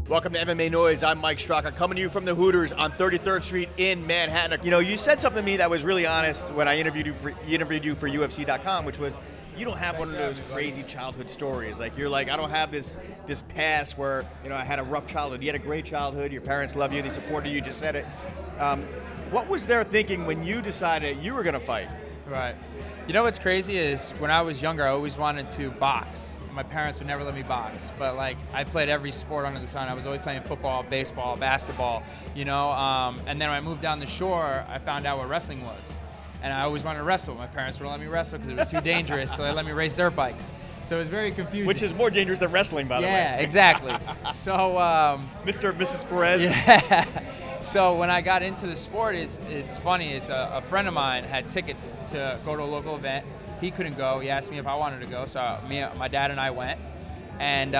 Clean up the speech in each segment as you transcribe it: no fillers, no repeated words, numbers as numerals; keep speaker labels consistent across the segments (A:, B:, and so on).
A: Welcome to MMA Noise. I'm Mike Straka, coming to you from the Hooters on 33rd Street in Manhattan. You know, you said something to me that was really honest when I interviewed you for UFC.com, which was, you don't have one of those crazy childhood stories. Like, you're like, I don't have this past where, you know, I had a rough childhood. You had a great childhood. Your parents love you. They supported you. You just said it. What was their thinking when you decided you were going to fight?
B: Right. You know what's crazy is when I was younger, I always wanted to box. My parents would never let me box, but like I played every sport under the sun. I was always playing football, baseball, basketball, you know. And then when I moved down the shore, I found out what wrestling was, and I always wanted to wrestle. My parents wouldn't let me wrestle because it was too dangerous, so they let me race dirt bikes. So it was very confusing.
A: Which is more dangerous than wrestling, by the way.
B: Yeah, exactly. So
A: Mr. or Mrs. Perez.
B: Yeah. So when I got into the sport, it's funny. It's a friend of mine had tickets to go to a local event. He couldn't go. He asked me if I wanted to go, so my dad and I went. And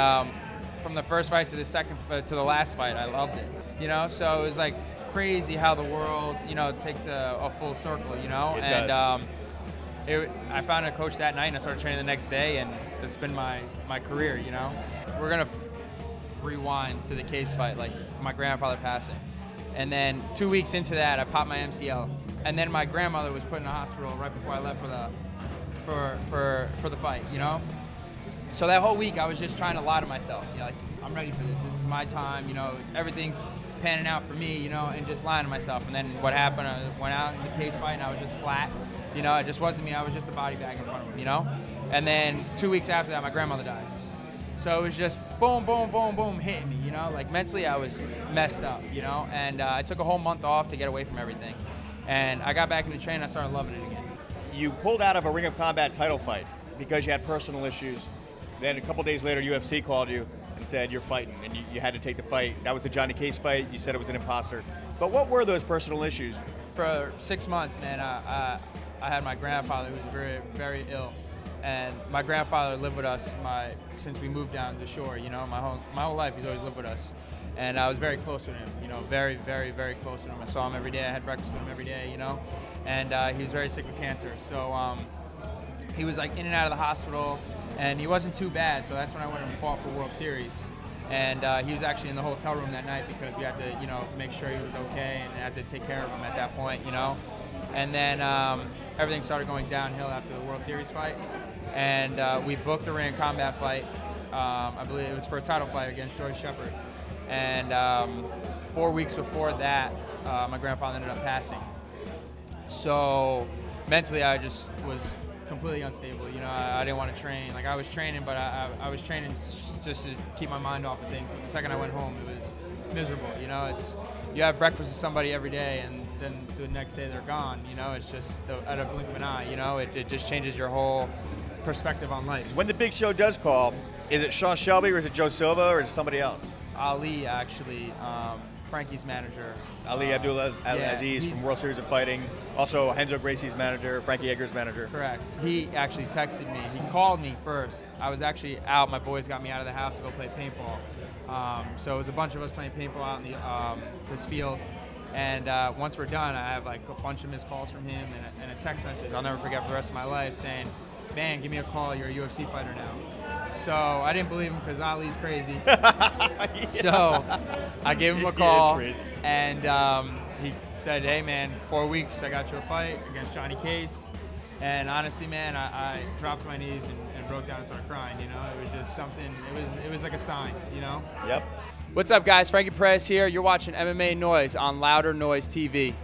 B: from the first fight to the last fight, I loved it. You know, so it was like crazy how the world, you know, takes a full circle. You know,
A: It
B: and
A: does.
B: I found a coach that night, and I started training the next day, and that's been my career. You know, we're gonna rewind to the case fight, like my grandfather passing. And then 2 weeks into that, I popped my MCL. And then my grandmother was put in the hospital right before I left for the fight, you know? So that whole week, I was just trying to lie to myself. You know, like, I'm ready for this. This is my time, you know? Everything's panning out for me, you know? And just lying to myself. And then what happened, I went out in the case fight, and I was just flat. You know, it just wasn't me. I was just a body bag in front of him, you know? And then 2 weeks after that, my grandmother dies. So it was just boom, boom, boom, boom, hitting me, you know? Like, mentally, I was messed up, you know? And I took a whole month off to get away from everything. And I got back into training, I started loving it again.
A: You pulled out of a Ring of Combat title fight because you had personal issues. Then a couple days later, UFC called you and said you're fighting, and you had to take the fight. That was the Johnny Case fight. You said it was an imposter. But what were those personal issues?
B: For 6 months, man, I had my grandfather who was very, very ill. And my grandfather lived with us since we moved down the shore, you know, my whole life he's always lived with us. And I was very close with him, you know, very, very, very close with him. I saw him every day, I had breakfast with him every day, you know. And he was very sick with cancer. So he was like in and out of the hospital, and he wasn't too bad, so that's when I went and fought for World Series. And he was actually in the hotel room that night because we had to, you know, make sure he was okay and had to take care of him at that point, you know. And then everything started going downhill after the World Series fight. And we booked a Ring of Combat fight. I believe it was for a title fight against George Shepard. And 4 weeks before that, my grandfather ended up passing. So mentally, I just was completely unstable. You know, I didn't want to train. Like, I was training, but I was training just to keep my mind off of things. But the second I went home, it was miserable. You know, you have breakfast with somebody every day, and then the next day they're gone. You know, it's just at a blink of an eye. You know, it just changes your whole perspective on life.
A: When the big show does call, is it Sean Shelby or is it Joe Silva or is it somebody else?
B: Ali, actually, Frankie's manager.
A: Ali Abdel-Aziz from World Series of Fighting. Also Renzo Gracie's manager, Frankie Edgar's manager.
B: Correct. He actually texted me. He called me first. I was actually out. My boys got me out of the house to go play paintball. So it was a bunch of us playing paintball out in this field. And once we're done, I have like a bunch of missed calls from him and a text message I'll never forget for the rest of my life saying, "Man, give me a call. You're a UFC fighter now." So I didn't believe him because Ali's crazy.
A: Yeah.
B: So I gave him a call,
A: he is crazy.
B: and he said, "Hey man, 4 weeks, I got you a fight against Johnny Case." And honestly, man, I dropped to my knees and broke down and started crying. You know, it was just something. It was like a sign. You know.
A: Yep.
B: What's up, guys? Frankie Perez here. You're watching MMA Noise on Louder Noise TV.